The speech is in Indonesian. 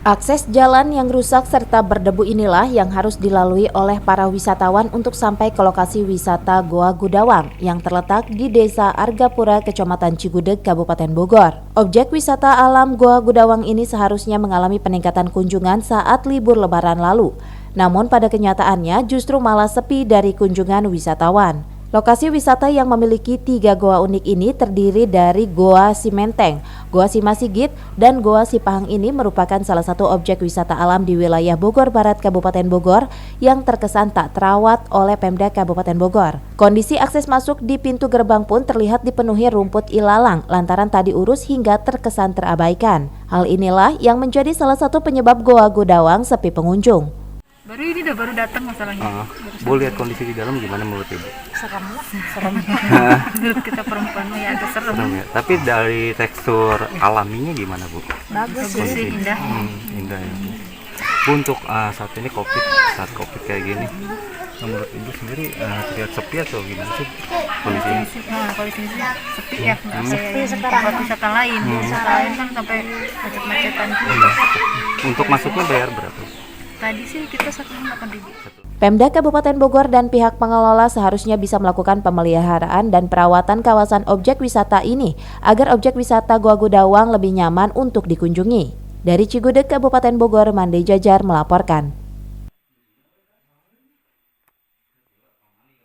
Akses jalan yang rusak serta berdebu inilah yang harus dilalui oleh para wisatawan untuk sampai ke lokasi wisata Goa Gudawang yang terletak di Desa Argapura, Kecamatan Cigudeg, Kabupaten Bogor. Objek wisata alam Goa Gudawang ini seharusnya mengalami peningkatan kunjungan saat libur Lebaran lalu. Namun pada kenyataannya justru malah sepi dari kunjungan wisatawan. Lokasi wisata yang memiliki 3 goa unik ini terdiri dari Goa Simenteng, Goa Simasigit, dan Goa Sipahang. Ini merupakan salah satu objek wisata alam di wilayah Bogor Barat, Kabupaten Bogor yang terkesan tak terawat oleh Pemda Kabupaten Bogor. Kondisi akses masuk di pintu gerbang pun terlihat dipenuhi rumput ilalang lantaran tak diurus hingga terkesan terabaikan. Hal inilah yang menjadi salah satu penyebab Goa Gudawang sepi pengunjung. Baru datang masalahnya. Bu, lihat kondisi di dalam gimana menurut Ibu? Serem. Menurut kita perempuan ya agak serem. Ya. Tapi dari tekstur alaminya gimana, Bu? Bagus sih, indah. Indah ya. Bu, untuk saat ini saat COVID kayak gini, menurut Ibu sendiri terlihat sepi atau gimana sih kondisinya? Kondisinya sih sepi ya, sepi sekarang. Wisata lain kan sampai macet-macetan. Untuk masuknya bayar berapa? Tadi sih kita 1.800. Pemda Kabupaten Bogor dan pihak pengelola seharusnya bisa melakukan pemeliharaan dan perawatan kawasan objek wisata ini agar objek wisata Goa Gudawang lebih nyaman untuk dikunjungi. Dari Cigudeg, Kabupaten Bogor, Mande Jajar melaporkan.